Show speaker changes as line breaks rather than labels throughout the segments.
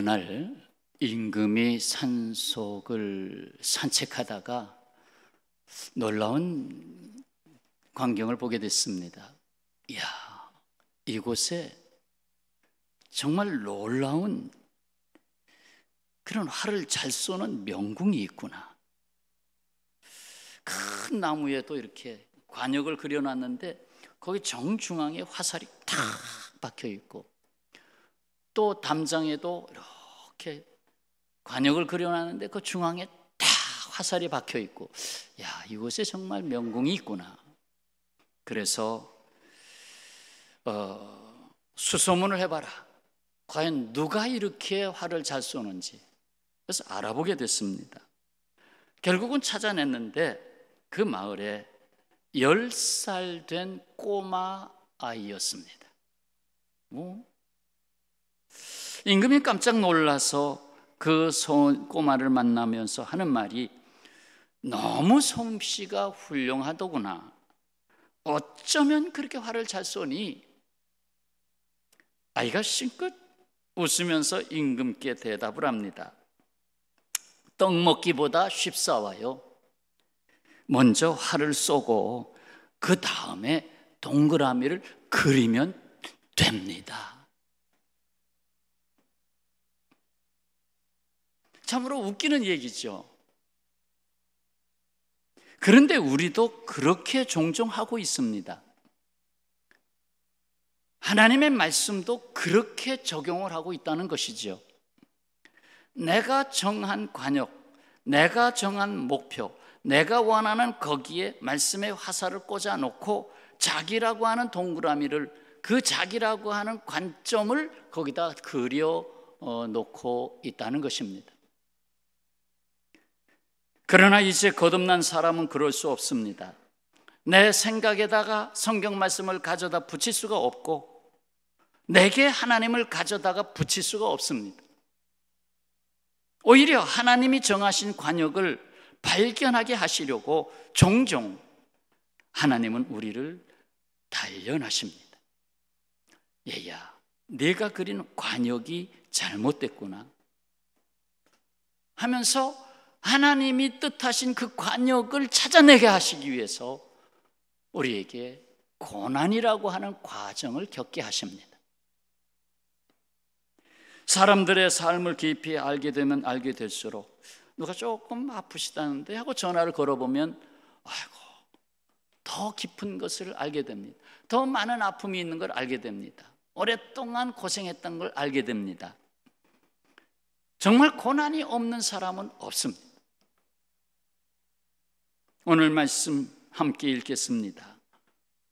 어느 날 임금이 산속을 산책하다가 놀라운 광경을 보게 됐습니다. 이야, 이곳에 정말 놀라운 그런 활을 잘 쏘는 명궁이 있구나. 큰 나무에도 이렇게 관역을 그려놨는데 거기 정중앙에 화살이 탁 박혀 있고, 또 담장에도 이렇게 관역을 그려놨는데 그 중앙에 딱 화살이 박혀 있고, 야, 이곳에 정말 명궁이 있구나. 그래서 수소문을 해봐라. 과연 누가 이렇게 활을 잘 쏘는지. 그래서 알아보게 됐습니다. 결국은 찾아냈는데 그 마을에 10살 된 꼬마 아이였습니다. 임금이 깜짝 놀라서 그 꼬마를 만나면서 하는 말이, 너무 솜씨가 훌륭하더구나. 어쩌면 그렇게 활을 잘 쏘니? 아이가 싱긋 웃으면서 임금께 대답을 합니다. 떡 먹기보다 쉽사와요. 먼저 활을 쏘고 그 다음에 동그라미를 그리면 됩니다. 참으로 웃기는 얘기죠. 그런데 우리도 그렇게 종종 하고 있습니다. 하나님의 말씀도 그렇게 적용을 하고 있다는 것이죠. 내가 정한 관역, 내가 정한 목표, 내가 원하는 거기에 말씀의 화살을 꽂아놓고 자기라고 하는 동그라미를, 그 자기라고 하는 관점을 거기다 그려 놓고 있다는 것입니다. 그러나 이제 거듭난 사람은 그럴 수 없습니다. 내 생각에다가 성경 말씀을 가져다 붙일 수가 없고, 내게 하나님을 가져다가 붙일 수가 없습니다. 오히려 하나님이 정하신 관역을 발견하게 하시려고 종종 하나님은 우리를 단련하십니다. 얘야, 내가 그린 관역이 잘못됐구나 하면서 하나님이 뜻하신 그 관역을 찾아내게 하시기 위해서 우리에게 고난이라고 하는 과정을 겪게 하십니다. 사람들의 삶을 깊이 알게 되면 알게 될수록, 누가 조금 아프시다는데 하고 전화를 걸어보면 아이고, 더 깊은 것을 알게 됩니다. 더 많은 아픔이 있는 걸 알게 됩니다. 오랫동안 고생했던 걸 알게 됩니다. 정말 고난이 없는 사람은 없습니다. 오늘 말씀 함께 읽겠습니다.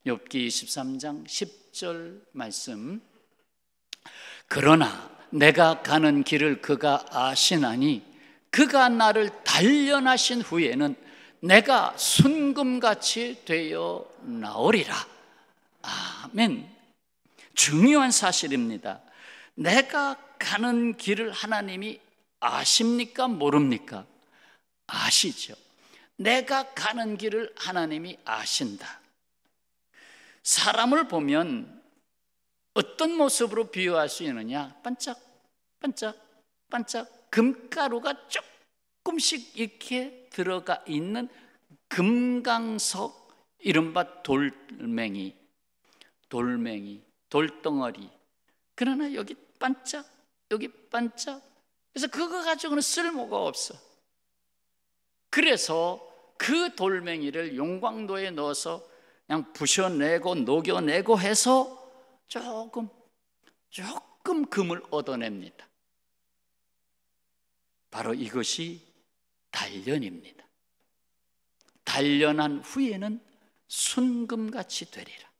욥기 23장 10절 말씀. 그러나 내가 가는 길을 그가 아시나니 그가 나를 단련하신 후에는 내가 순금같이 되어 나오리라. 아멘. 중요한 사실입니다. 내가 가는 길을 하나님이 아십니까? 모릅니까? 아시죠. 내가 가는 길을 하나님이 아신다. 사람을 보면 어떤 모습으로 비유할 수 있느냐? 반짝 반짝 반짝 금가루가 조금씩 이렇게 들어가 있는 금강석, 이른바 돌멩이, 돌덩어리. 그러나 여기 반짝, 여기 반짝. 그래서 그거 가지고는 쓸모가 없어. 그래서 그 돌멩이를 용광로에 넣어서 그냥 부셔내고 녹여내고 해서 조금 금을 얻어냅니다. 바로 이것이 단련입니다. 단련한 후에는 순금같이 되리라.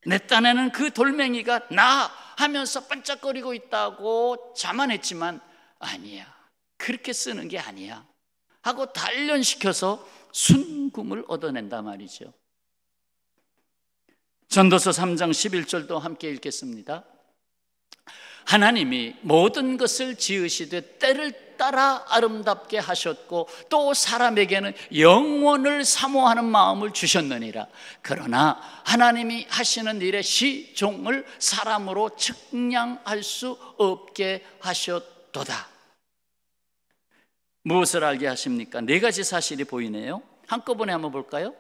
내 딴에는 그 돌멩이가 나 하면서 반짝거리고 있다고 자만했지만, 아니야, 그렇게 쓰는 게 아니야 하고 단련시켜서 순금을 얻어낸단 말이죠. 전도서 3장 11절도 함께 읽겠습니다. 하나님이 모든 것을 지으시되 때를 따라 아름답게 하셨고 또 사람에게는 영원을 사모하는 마음을 주셨느니라. 그러나 하나님이 하시는 일의 시종을 사람으로 측량할 수 없게 하셨도다. 무엇을 알게 하십니까? 네 가지 사실이 보이네요. 한꺼번에 한번 볼까요?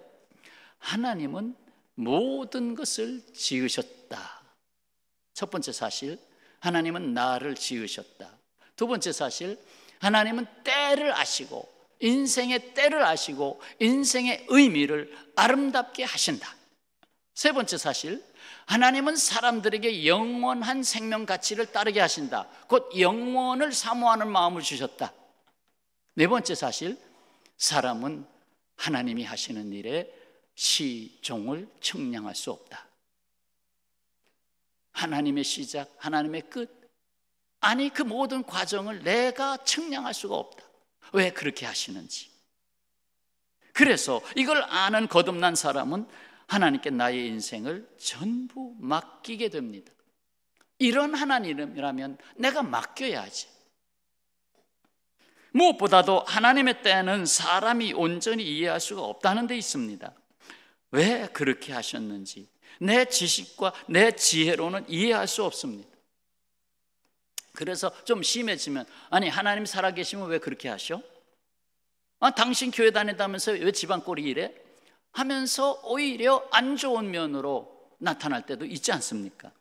하나님은 모든 것을 지으셨다. 첫 번째 사실, 하나님은 나를 지으셨다. 두 번째 사실, 하나님은 때를 아시고 인생의 때를 아시고 인생의 의미를 아름답게 하신다. 세 번째 사실, 하나님은 사람들에게 영원한 생명 가치를 따르게 하신다. 곧 영원을 사모하는 마음을 주셨다. 네 번째 사실, 사람은 하나님이 하시는 일에 시종을 측량할 수 없다. 하나님의 시작, 하나님의 끝, 아니 그 모든 과정을 내가 측량할 수가 없다. 왜 그렇게 하시는지. 그래서 이걸 아는 거듭난 사람은 하나님께 나의 인생을 전부 맡기게 됩니다. 이런 하나님이라면 내가 맡겨야지. 무엇보다도 하나님의 때는 사람이 온전히 이해할 수가 없다는 데 있습니다. 왜 그렇게 하셨는지 내 지식과 내 지혜로는 이해할 수 없습니다. 그래서 좀 심해지면, 아니 하나님 살아계시면 왜 그렇게 하셔? 당신 교회 다닌다면서 왜 집안 꼴이 이래? 하면서 오히려 안 좋은 면으로 나타날 때도 있지 않습니까?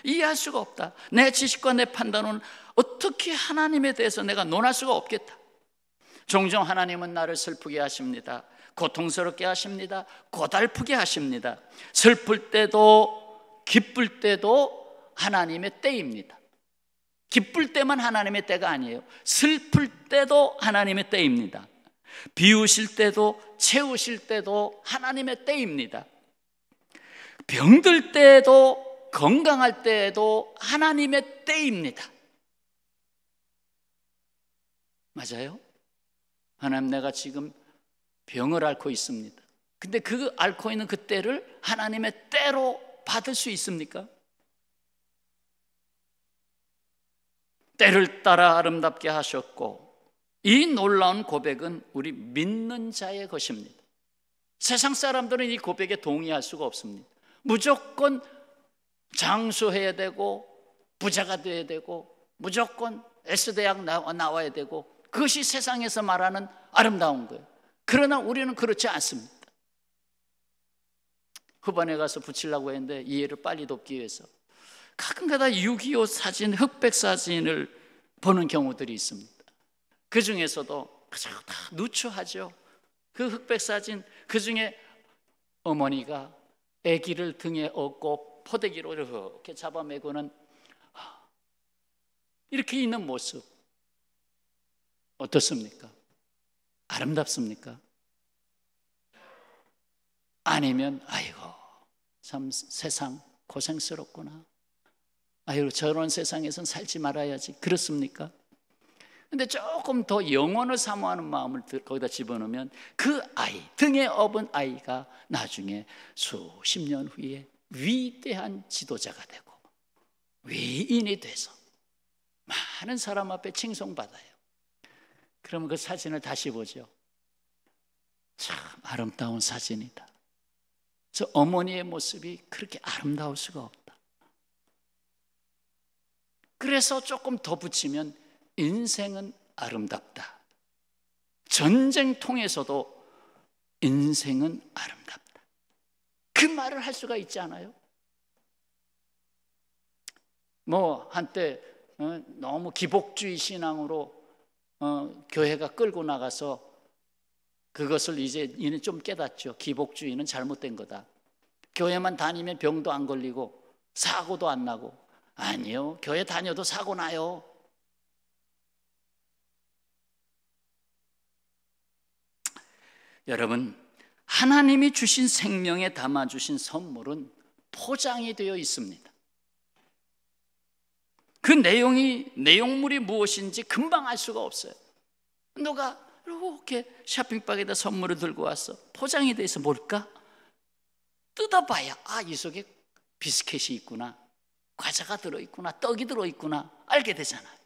이해할 수가 없다. 내 지식과 내 판단은 어떻게 하나님에 대해서 내가 논할 수가 없겠다. 종종 하나님은 나를 슬프게 하십니다. 고통스럽게 하십니다. 고달프게 하십니다. 슬플 때도 기쁠 때도 하나님의 때입니다. 기쁠 때만 하나님의 때가 아니에요. 슬플 때도 하나님의 때입니다. 비우실 때도 채우실 때도 하나님의 때입니다. 병들 때도 건강할 때도 하나님의 때입니다. 맞아요? 하나님, 내가 지금 병을 앓고 있습니다. 근데 그 앓고 있는 그 때를 하나님의 때로 받을 수 있습니까? 때를 따라 아름답게 하셨고, 이 놀라운 고백은 우리 믿는 자의 것입니다. 세상 사람들은 이 고백에 동의할 수가 없습니다. 무조건 장수해야 되고 부자가 돼야 되고 무조건 S대학 나와야 되고, 그것이 세상에서 말하는 아름다운 거예요. 그러나 우리는 그렇지 않습니다. 후반에 가서 붙이려고 했는데 이해를 빨리 돕기 위해서 가끔가다 6.25 사진, 흑백 사진을 보는 경우들이 있습니다. 그 중에서도 그저 다 누추하죠. 그 흑백 사진, 그 중에 어머니가 아기를 등에 업고 포대기로 이렇게 잡아매고는 이렇게 있는 모습 어떻습니까? 아름답습니까? 아니면 아이고 참 세상 고생스럽구나, 아이고 저런 세상에선 살지 말아야지, 그렇습니까? 근데 조금 더 영원을 사모하는 마음을 거기다 집어넣으면 그 아이, 등에 업은 아이가 나중에 수십 년 후에 위대한 지도자가 되고 위인이 돼서 많은 사람 앞에 칭송받아요. 그러면 그 사진을 다시 보죠. 참 아름다운 사진이다. 저 어머니의 모습이 그렇게 아름다울 수가 없다. 그래서 조금 더 붙이면 인생은 아름답다. 전쟁통에서도 인생은 아름답다. 그 말을 할 수가 있지 않아요? 한때 너무 기복주의 신앙으로 교회가 끌고 나가서 그것을 이제는 좀 깨닫죠. 기복주의는 잘못된 거다. 교회만 다니면 병도 안 걸리고 사고도 안 나고. 아니요, 교회 다녀도 사고 나요. 여러분, 하나님이 주신 생명에 담아주신 선물은 포장이 되어 있습니다. 그 내용물이 무엇인지 금방 알 수가 없어요. 누가 이렇게 쇼핑백에다 선물을 들고 왔어. 포장이 돼서 뭘까? 뜯어봐야 이 속에 비스켓이 있구나, 과자가 들어있구나, 떡이 들어있구나 알게 되잖아요.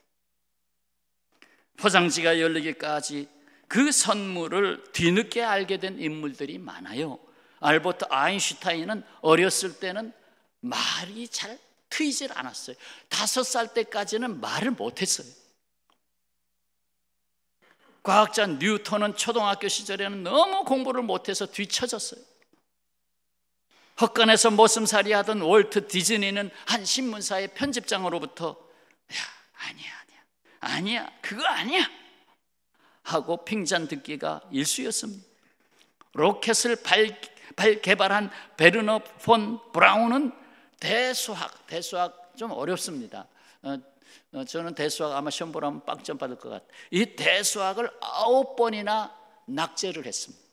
포장지가 열리기까지 그 선물을 뒤늦게 알게 된 인물들이 많아요. 알버트 아인슈타인은 어렸을 때는 말이 잘 트이질 않았어요. 5살 때까지는 말을 못했어요. 과학자 뉴턴은 초등학교 시절에는 너무 공부를 못해서 뒤처졌어요. 헛간에서 머슴살이 하던 월트 디즈니는 한 신문사의 편집장으로부터 아니야 그거 아니야 하고 핑잔 듣기가 일쑤였습니다. 로켓을 개발한 베르너 폰 브라운은 대수학 좀 어렵습니다. 저는 대수학 아마 시험 보라면 빵점 받을 것 같아요. 이 대수학을 9번이나 낙제를 했습니다.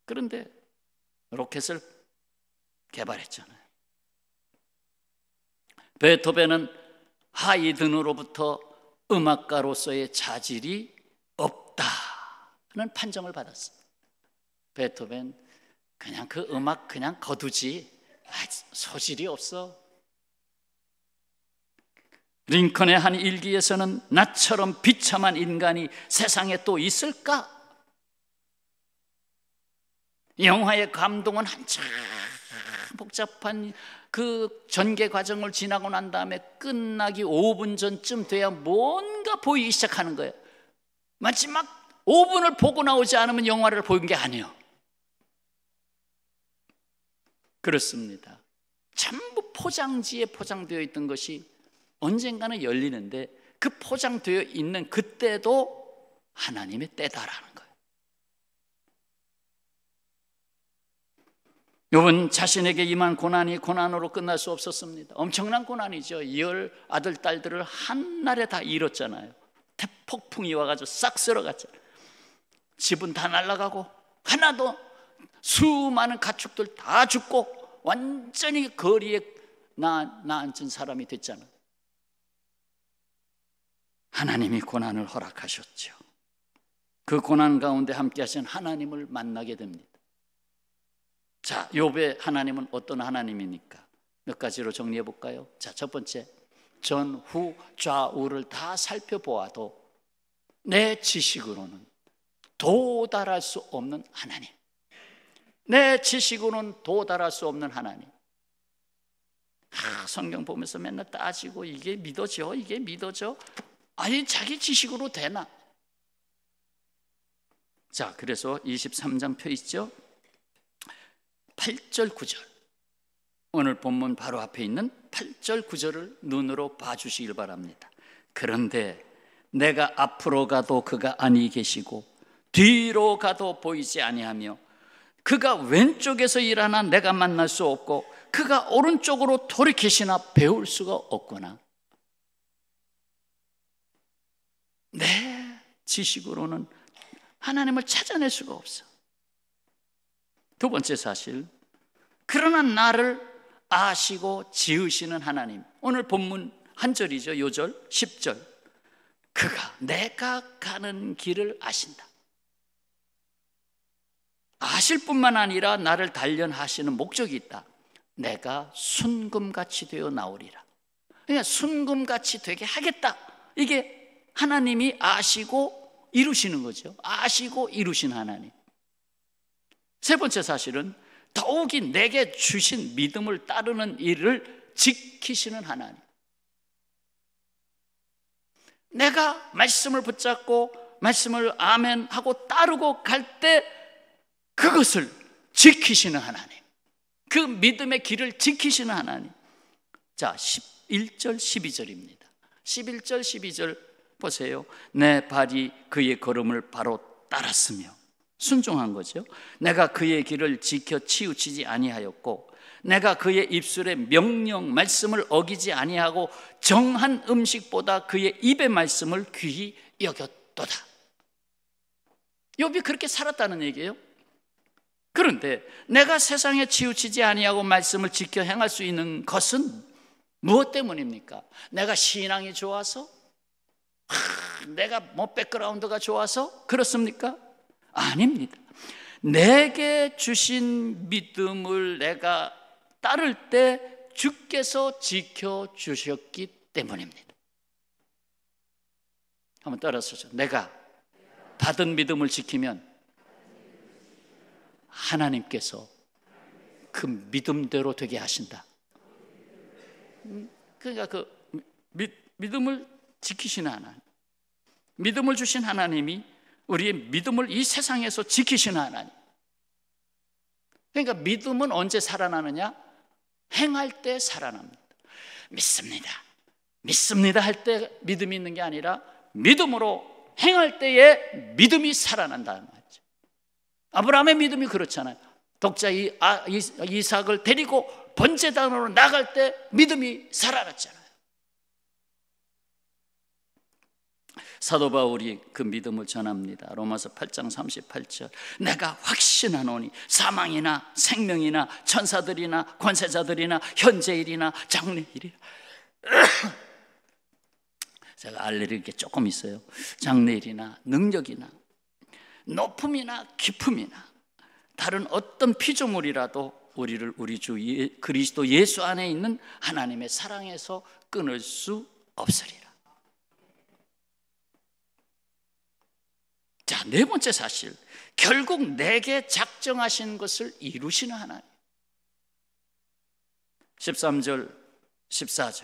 그런데 로켓을 개발했잖아요. 베토벤은 하이든으로부터 음악가로서의 자질이 없다는 판정을 받았습니다. 베토벤 그냥 그 음악 그냥 거두지 소질이 없어. 링컨의 한 일기에서는 나처럼 비참한 인간이 세상에 또 있을까? 영화의 감동은 한참 복잡한 그 전개 과정을 지나고 난 다음에 끝나기 5분 전쯤 돼야 뭔가 보이기 시작하는 거예요. 마지막 5분을 보고 나오지 않으면 영화를 보는 게 아니에요. 그렇습니다. 전부 포장지에 포장되어 있던 것이 언젠가는 열리는데 그 포장되어 있는 그때도 하나님의 때다라는 거예요. 욥은 자신에게 임한 고난이 고난으로 끝날 수 없었습니다. 엄청난 고난이죠. 10 아들 딸들을 한날에 다 잃었잖아요. 태폭풍이 와가지고 싹 쓸어갔잖아요. 집은 다 날아가고 하나도 수많은 가축들 다 죽고 완전히 거리에 나앉은 사람이 됐잖아요. 하나님이 고난을 허락하셨죠. 그 고난 가운데 함께 하신 하나님을 만나게 됩니다. 자, 욥의 하나님은 어떤 하나님입니까? 몇 가지로 정리해 볼까요? 자, 첫 번째, 전후 좌우를 다 살펴보아도 내 지식으로는 도달할 수 없는 하나님, 내 지식으로는 도달할 수 없는 하나님. 성경 보면서 맨날 따지고 이게 믿어져, 이게 믿어져. 아니 자기 지식으로 되나? 자, 그래서 23장 표 있죠? 8절 9절, 오늘 본문 바로 앞에 있는 8절 9절을 눈으로 봐주시길 바랍니다. 그런데 내가 앞으로 가도 그가 아니 계시고 뒤로 가도 보이지 아니하며 그가 왼쪽에서 일하나 내가 만날 수 없고 그가 오른쪽으로 돌이키시나 배울 수가 없구나. 내 지식으로는 하나님을 찾아낼 수가 없어. 두 번째 사실, 그러나 나를 아시고 지으시는 하나님. 오늘 본문 한 절이죠. 요절 10절. 그가 내가 가는 길을 아신다. 아실 뿐만 아니라 나를 단련하시는 목적이 있다. 내가 순금같이 되어 나오리라. 그러니까 순금같이 되게 하겠다. 이게 하나님이 아시고 이루시는 거죠. 아시고 이루신 하나님. 세 번째 사실은 더욱이 내게 주신 믿음을 따르는 일을 지키시는 하나님. 내가 말씀을 붙잡고 말씀을 아멘하고 따르고 갈 때 그것을 지키시는 하나님, 그 믿음의 길을 지키시는 하나님. 자, 11절 12절입니다 11절 12절 보세요. 내 발이 그의 걸음을 바로 따랐으며, 순종한 거죠. 내가 그의 길을 지켜 치우치지 아니하였고 내가 그의 입술의 명령 말씀을 어기지 아니하고 정한 음식보다 그의 입의 말씀을 귀히 여겼도다. 욥이 그렇게 살았다는 얘기예요. 그런데 내가 세상에 치우치지 아니하고 말씀을 지켜 행할 수 있는 것은 무엇 때문입니까? 내가 신앙이 좋아서? 내가 백그라운드가 좋아서? 그렇습니까? 아닙니다. 내게 주신 믿음을 내가 따를 때 주께서 지켜주셨기 때문입니다. 한번 따라서죠. 내가 받은 믿음을 지키면 하나님께서 그 믿음대로 되게 하신다. 그러니까 그 믿음을 지키시는 하나님, 믿음을 주신 하나님이 우리의 믿음을 이 세상에서 지키시는 하나님. 그러니까 믿음은 언제 살아나느냐? 행할 때 살아납니다. 믿습니다 할 때 믿음이 있는 게 아니라 믿음으로 행할 때에 믿음이 살아난다는 말이죠. 아브라함의 믿음이 그렇잖아요. 독자 이삭을 데리고 번제단으로 나갈 때 믿음이 살아났잖아요. 사도 바울이 그 믿음을 전합니다. 로마서 8장 38절. 내가 확신하노니 사망이나 생명이나 천사들이나 권세자들이나 현재일이나 장래일이나 제가 알레르기 조금 있어요. 장래일이나 능력이나 높음이나 깊음이나 다른 어떤 피조물이라도 우리를 우리 주 그리스도 예수 안에 있는 하나님의 사랑에서 끊을 수 없으리라. 자, 네 번째 사실, 결국 내게 작정하신 것을 이루시는 하나님. 13절, 14절,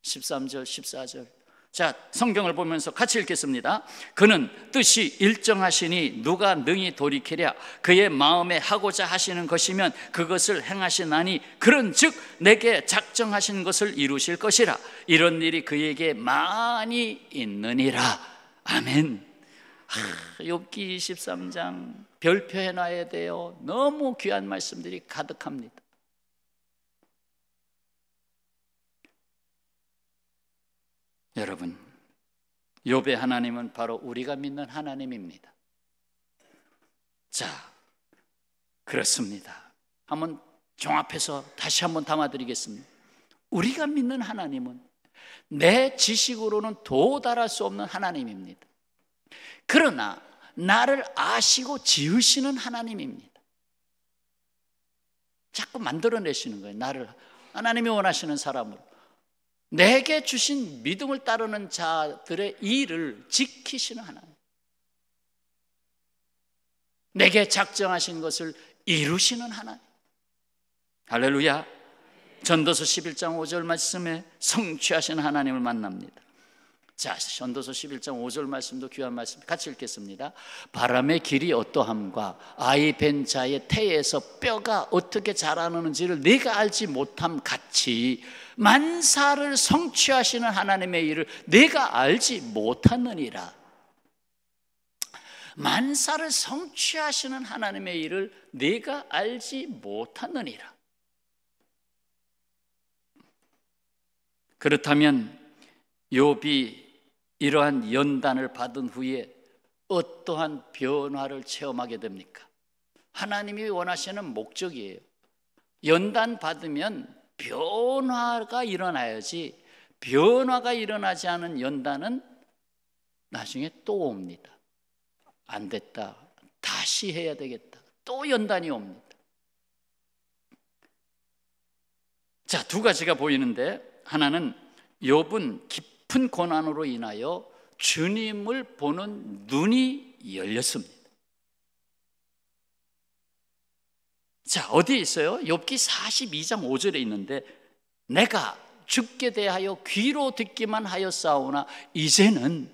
13절, 14절. 자, 성경을 보면서 같이 읽겠습니다. 그는 뜻이 일정하시니 누가 능히 돌이키랴. 그의 마음에 하고자 하시는 것이면 그것을 행하시나니 그런즉 내게 작정하신 것을 이루실 것이라. 이런 일이 그에게 많이 있느니라. 아멘. 욥기 23장 별표해놔야 돼요. 너무 귀한 말씀들이 가득합니다. 여러분, 욥의 하나님은 바로 우리가 믿는 하나님입니다. 자, 그렇습니다. 한번 종합해서 다시 한번 담아드리겠습니다. 우리가 믿는 하나님은 내 지식으로는 도달할 수 없는 하나님입니다. 그러나 나를 아시고 지으시는 하나님입니다. 자꾸 만들어내시는 거예요. 나를 하나님이 원하시는 사람으로, 내게 주신 믿음을 따르는 자들의 일을 지키시는 하나님, 내게 작정하신 것을 이루시는 하나님. 할렐루야. 전도서 11장 5절 말씀에 성취하신 하나님을 만납니다. 자, 전도서 11장 5절 말씀도 귀한 말씀 같이 읽겠습니다. 바람의 길이 어떠함과 아이 벤 자의 태에서 뼈가 어떻게 자라는지를 네가 알지 못함 같이 만사를 성취하시는 하나님의 일을 네가 알지 못하느니라. 만사를 성취하시는 하나님의 일을 네가 알지 못하느니라. 그렇다면 욥이 이러한 연단을 받은 후에 어떠한 변화를 체험하게 됩니까? 하나님이 원하시는 목적이에요. 연단 받으면 변화가 일어나야지, 변화가 일어나지 않은 연단은 나중에 또 옵니다. 안 됐다, 다시 해야 되겠다, 또 연단이 옵니다. 자, 두 가지가 보이는데, 하나는 욥은 깊은 고난으로 인하여 주님을 보는 눈이 열렸습니다. 자, 어디에 있어요? 욥기 42장 5절에 있는데, 내가 주께 대하여 귀로 듣기만 하였사오나 이제는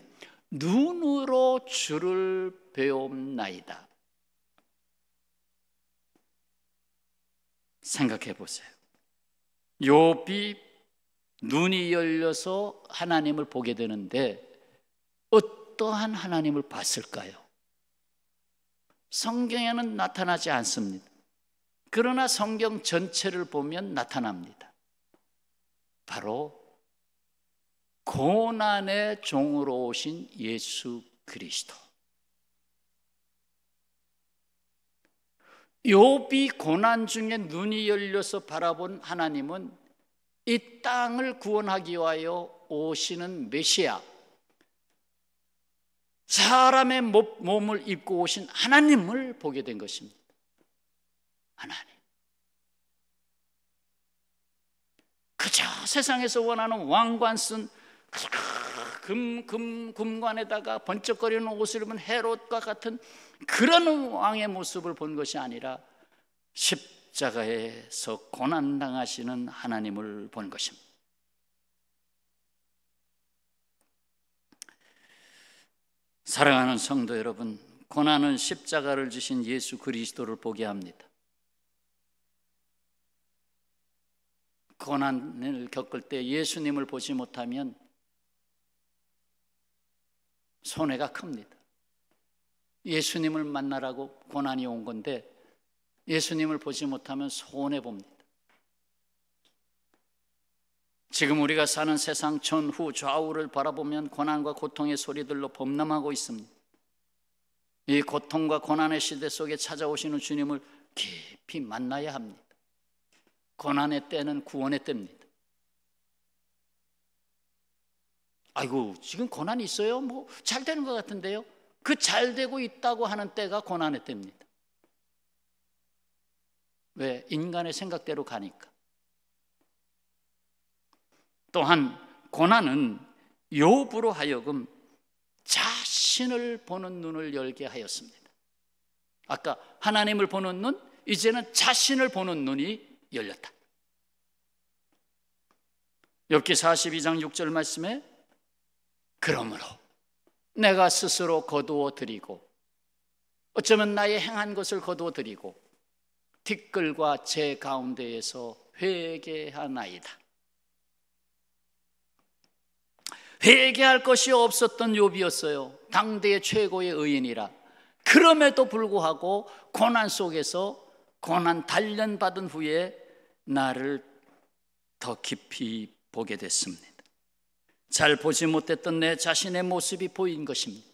눈으로 주를 배움나이다. 생각해 보세요. 욥이 눈이 열려서 하나님을 보게 되는데 어떠한 하나님을 봤을까요? 성경에는 나타나지 않습니다. 그러나 성경 전체를 보면 나타납니다. 바로 고난의 종으로 오신 예수 그리스도. 욥이 고난 중에 눈이 열려서 바라본 하나님은 이 땅을 구원하기 위하여 오시는 메시아, 사람의 몸을 입고 오신 하나님을 보게 된 것입니다. 하나님. 그저 세상에서 원하는 왕관 쓴 금관에다가 번쩍거리는 옷을 입은 헤롯과 같은 그런 왕의 모습을 본 것이 아니라 십자가에서 고난당하시는 하나님을 본 것입니다. 사랑하는 성도 여러분, 고난은 십자가를 지신 예수 그리스도를 보게 합니다. 고난을 겪을 때 예수님을 보지 못하면 손해가 큽니다. 예수님을 만나라고 고난이 온 건데 예수님을 보지 못하면 손해봅니다. 지금 우리가 사는 세상 전후 좌우를 바라보면 고난과 고통의 소리들로 범람하고 있습니다. 이 고통과 고난의 시대 속에 찾아오시는 주님을 깊이 만나야 합니다. 고난의 때는 구원의 때입니다. 아이고, 지금 고난이 있어요? 뭐 잘 되는 것 같은데요? 그 잘 되고 있다고 하는 때가 고난의 때입니다. 왜? 인간의 생각대로 가니까. 또한 고난은 욥으로 하여금 자신을 보는 눈을 열게 하였습니다. 아까 하나님을 보는 눈, 이제는 자신을 보는 눈이 열렸다. 욥기 42장 6절 말씀에 그러므로 내가 스스로 거두어 드리고 어쩌면 나의 행한 것을 거두어 드리고 티끌과 제 가운데에서 회개하나이다. 회개할 것이 없었던 욥이었어요. 당대의 최고의 의인이라. 그럼에도 불구하고 고난 속에서 고난 단련받은 후에 나를 더 깊이 보게 됐습니다. 잘 보지 못했던 내 자신의 모습이 보인 것입니다.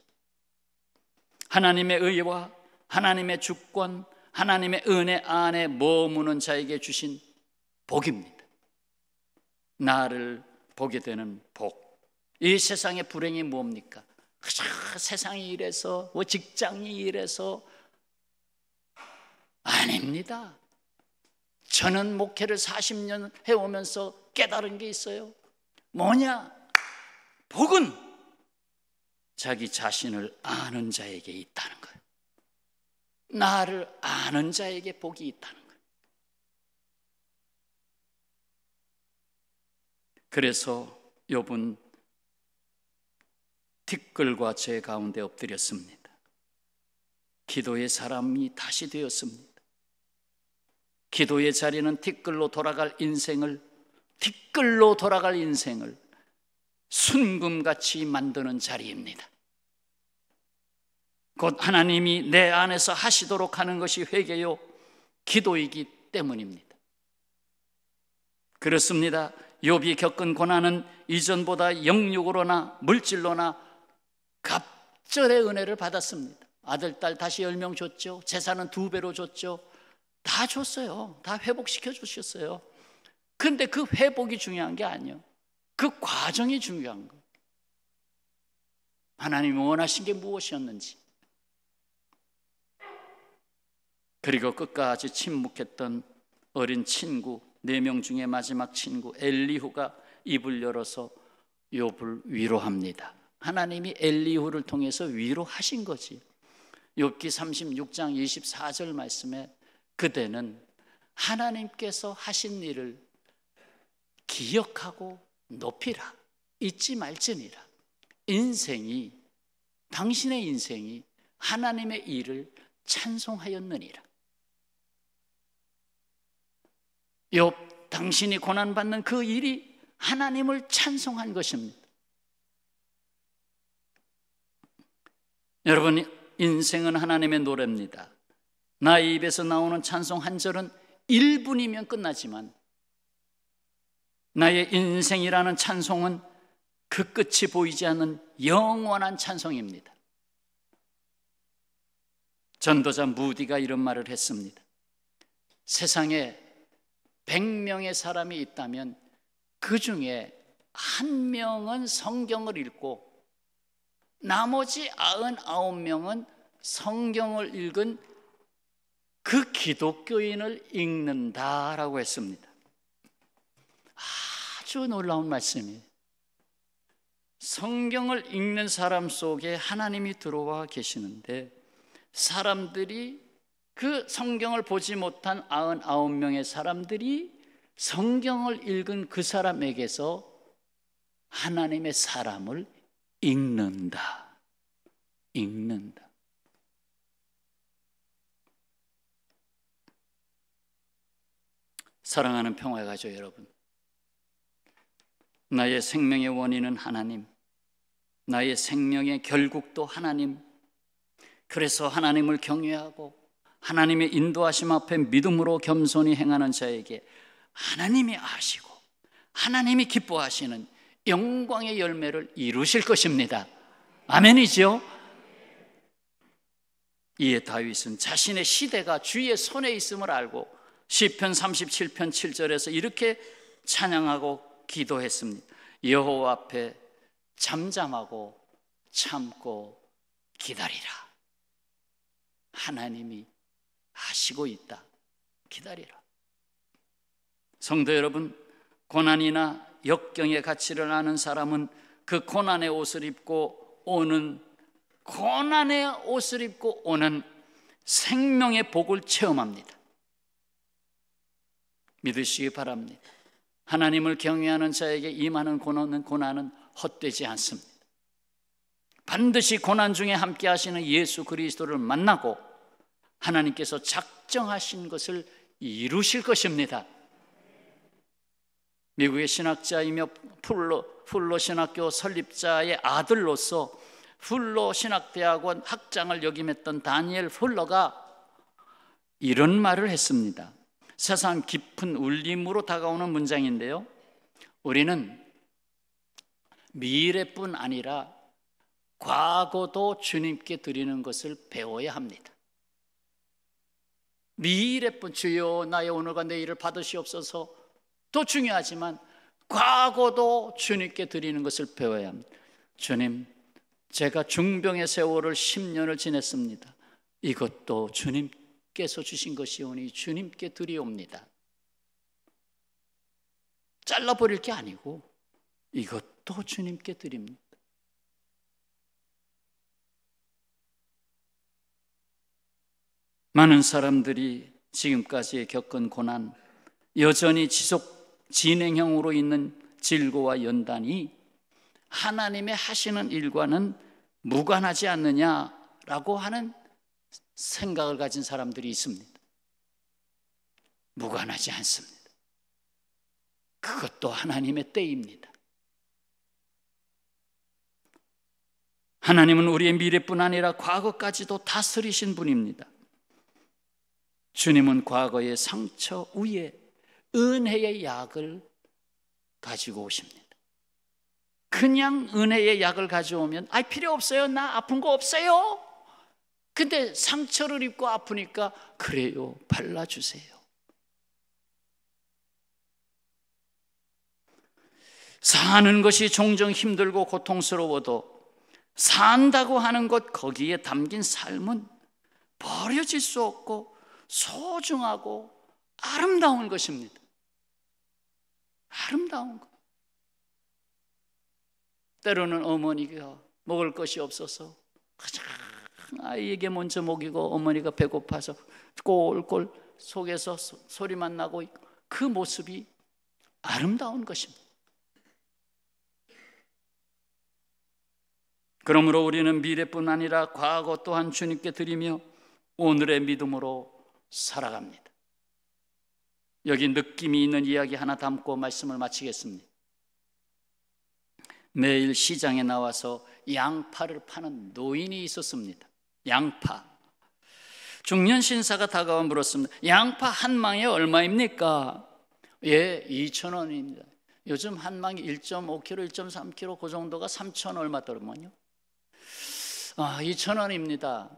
하나님의 의와 하나님의 주권, 하나님의 은혜 안에 머무는 자에게 주신 복입니다. 나를 보게 되는 복. 이 세상의 불행이 뭡니까? 세상이 이래서, 직장이 이래서. 아닙니다. 저는 목회를 40년 해오면서 깨달은 게 있어요. 뭐냐? 복은 자기 자신을 아는 자에게 있다는 거예요. 나를 아는 자에게 복이 있다는 거예요. 그래서 욥은 티끌과 제 가운데 엎드렸습니다. 기도의 사람이 다시 되었습니다. 기도의 자리는 티끌로 돌아갈 인생을 순금같이 만드는 자리입니다. 곧 하나님이 내 안에서 하시도록 하는 것이 회개요 기도이기 때문입니다. 그렇습니다. 욥이 겪은 고난은 이전보다 영육으로나 물질로나 갑절의 은혜를 받았습니다. 아들, 딸 다시 10명 줬죠. 재산은 2배로 줬죠. 다 줬어요. 다 회복시켜 주셨어요. 근데 그 회복이 중요한 게 아니에요. 그 과정이 중요한 거예요. 하나님이 원하신 게 무엇이었는지. 그리고 끝까지 침묵했던 어린 친구 4명 중에 마지막 친구 엘리후가 입을 열어서 욥을 위로합니다. 하나님이 엘리후를 통해서 위로하신 거지. 욥기 36장 24절 말씀에 그대는 하나님께서 하신 일을 기억하고 높이라, 잊지 말지니라. 당신의 인생이 하나님의 일을 찬송하였느니라. 욥, 당신이 고난받는 그 일이 하나님을 찬송한 것입니다. 여러분, 인생은 하나님의 노래입니다. 나의 입에서 나오는 찬송 한 절은 1분이면 끝나지만 나의 인생이라는 찬송은 그 끝이 보이지 않는 영원한 찬송입니다. 전도자 무디가 이런 말을 했습니다. 세상에 100명의 사람이 있다면 그 중에 1명은 성경을 읽고 나머지 99명은 성경을 읽은 그 기독교인을 읽는다라고 했습니다. 아주 놀라운 말씀이에요. 성경을 읽는 사람 속에 하나님이 들어와 계시는데, 사람들이 그 성경을 보지 못한 99명의 사람들이 성경을 읽은 그 사람에게서 하나님의 사람을 읽는다. 사랑하는 평화의 가족 여러분, 나의 생명의 원인은 하나님, 나의 생명의 결국도 하나님. 그래서 하나님을 경외하고 하나님의 인도하심 앞에 믿음으로 겸손히 행하는 자에게 하나님이 아시고 하나님이 기뻐하시는 영광의 열매를 이루실 것입니다. 아멘이죠? 이에 다윗은 자신의 시대가 주의 손에 있음을 알고 시편 37편 7절에서 이렇게 찬양하고 기도했습니다. 여호와 앞에 잠잠하고 참고 기다리라. 하나님이 하시고 있다. 기다리라. 성도 여러분, 고난이나 역경의 가치를 아는 사람은 그 고난의 옷을 입고 오는 생명의 복을 체험합니다. 믿으시기 바랍니다. 하나님을 경외하는 자에게 임하는 고난은 헛되지 않습니다. 반드시 고난 중에 함께 하시는 예수 그리스도를 만나고 하나님께서 작정하신 것을 이루실 것입니다. 미국의 신학자이며 풀로 신학교 설립자의 아들로서 풀로 신학대학원 학장을 역임했던 다니엘 풀러가 이런 말을 했습니다. 세상 깊은 울림으로 다가오는 문장인데요, 우리는 미래뿐 아니라 과거도 주님께 드리는 것을 배워야 합니다. 미래뿐, 주여 나의 오늘과 내일을 받으시옵소서 도 중요하지만 과거도 주님께 드리는 것을 배워야 합니다. 주님, 제가 중병의 세월을 10년을 지냈습니다. 이것도 주님께서 주신 것이오니 주님께 드리옵니다. 잘라버릴 게 아니고 이것도 주님께 드립니다. 많은 사람들이 지금까지 겪은 고난, 여전히 진행형으로 있는 질고와 연단이 하나님의 하시는 일과는 무관하지 않느냐라고 하는 생각을 가진 사람들이 있습니다. 무관하지 않습니다. 그것도 하나님의 때입니다. 하나님은 우리의 미래뿐 아니라 과거까지도 다스리신 분입니다. 주님은 과거의 상처 위에 은혜의 약을 가지고 오십니다. 그냥 은혜의 약을 가져오면 필요 없어요, 나 아픈 거 없어요. 근데 상처를 입고 아프니까 그래요, 발라주세요. 사는 것이 종종 힘들고 고통스러워도 산다고 하는 것, 거기에 담긴 삶은 버려질 수 없고 소중하고 아름다운 것입니다. 아름다운 것. 때로는 어머니가 먹을 것이 없어서 가장 아이에게 먼저 먹이고 어머니가 배고파서 꼴꼴 속에서 소리만 나고 있고, 그 모습이 아름다운 것입니다. 그러므로 우리는 미래뿐 아니라 과거 또한 주님께 드리며 오늘의 믿음으로 살아갑니다. 여기 느낌이 있는 이야기 하나 담고 말씀을 마치겠습니다. 매일 시장에 나와서 양파를 파는 노인이 있었습니다. 양파. 중년 신사가 다가와 물었습니다. 양파 한 망에 얼마입니까? 예, 2,000원입니다. 요즘 한 망이 1.5kg, 1.3kg 그 정도가 3,000 얼마 더라면요. 2,000원입니다.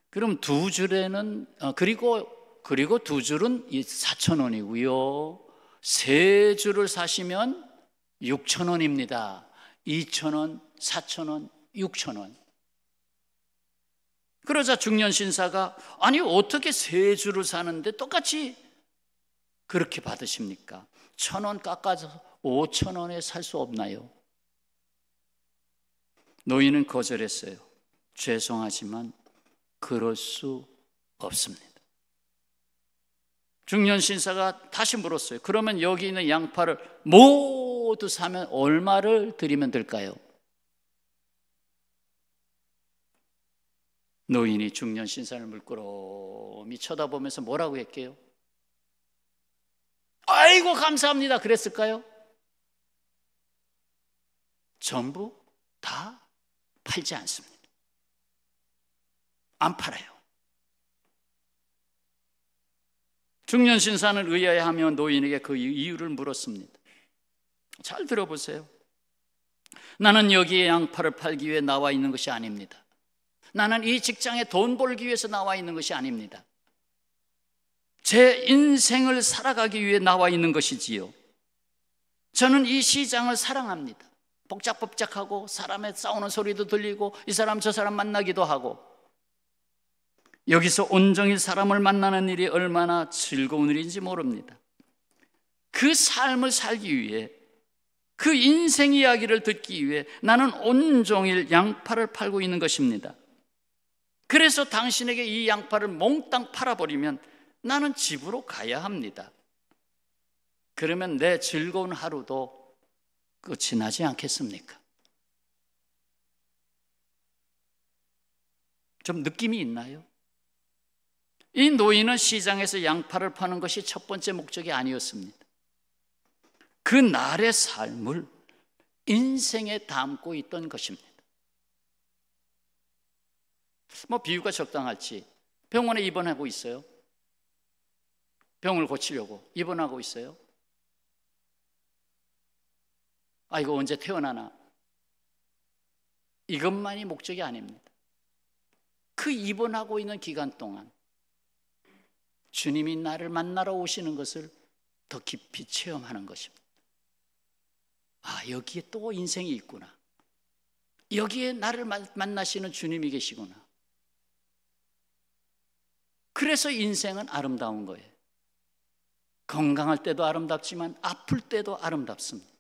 그럼 두 줄에는 그리고 두 줄은 4,000원이고요. 세 줄을 사시면 6,000원입니다. 2,000원, 4,000원, 6,000원. 그러자 중년 신사가 아니 어떻게 세 줄을 사는데 똑같이 그렇게 받으십니까? 1,000원 깎아서 5,000원에 살 수 없나요? 노인은 거절했어요. 죄송하지만 그럴 수 없습니다. 중년 신사가 다시 물었어요. 그러면 여기 있는 양파를 모두 사면 얼마를 드리면 될까요? 노인이 중년 신사를 물끄러미 쳐다보면서 뭐라고 했게요? 아이고 감사합니다 그랬을까요? 전부 다 팔지 않습니다. 안 팔아요. 중년 신사는 의아해하며 노인에게 그 이유를 물었습니다. 잘 들어보세요. 나는 여기에 양파를 팔기 위해 나와 있는 것이 아닙니다. 나는 이 직장에 돈 벌기 위해서 나와 있는 것이 아닙니다. 제 인생을 살아가기 위해 나와 있는 것이지요. 저는 이 시장을 사랑합니다. 복작복작하고 사람의 싸우는 소리도 들리고 이 사람 저 사람 만나기도 하고 여기서 온종일 사람을 만나는 일이 얼마나 즐거운 일인지 모릅니다. 그 삶을 살기 위해 그 인생 이야기를 듣기 위해 나는 온종일 양파를 팔고 있는 것입니다. 그래서 당신에게 이 양파를 몽땅 팔아버리면 나는 집으로 가야 합니다. 그러면 내 즐거운 하루도 끝이 나지 않겠습니까? 좀 느낌이 있나요? 이 노인은 시장에서 양파를 파는 것이 첫 번째 목적이 아니었습니다. 그 날의 삶을 인생에 담고 있던 것입니다. 뭐 비유가 적당할지 병원에 입원하고 있어요. 병을 고치려고 입원하고 있어요. 이거 언제 태어나나? 이것만이 목적이 아닙니다. 그 입원하고 있는 기간 동안 주님이 나를 만나러 오시는 것을 더 깊이 체험하는 것입니다. 여기에 또 인생이 있구나. 여기에 나를 만나시는 주님이 계시구나. 그래서 인생은 아름다운 거예요. 건강할 때도 아름답지만 아플 때도 아름답습니다.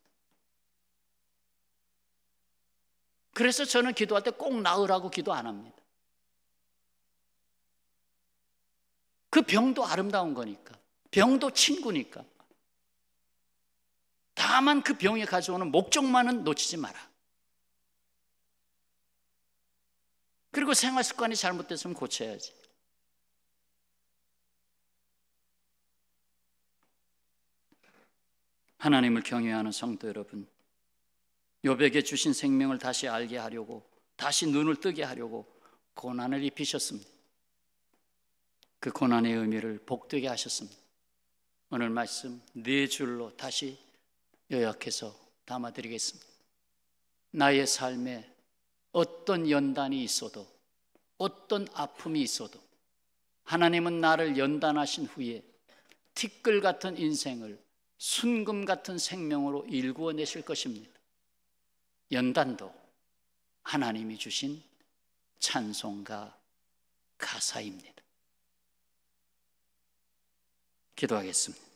그래서 저는 기도할 때 꼭 나으라고 기도 안 합니다. 그 병도 아름다운 거니까. 병도 친구니까. 다만 그 병이 가져오는 목적만은 놓치지 마라. 그리고 생활 습관이 잘못됐으면 고쳐야지. 하나님을 경외하는 성도 여러분, 욥에게 주신 생명을 다시 알게 하려고, 다시 눈을 뜨게 하려고 고난을 입히셨습니다. 그 고난의 의미를 복되게 하셨습니다. 오늘 말씀 4줄로 다시 요약해서 담아드리겠습니다. 나의 삶에 어떤 연단이 있어도, 어떤 아픔이 있어도 하나님은 나를 연단하신 후에 티끌 같은 인생을 순금 같은 생명으로 일구어내실 것입니다. 연단도 하나님이 주신 찬송가 가사입니다. 기도하겠습니다.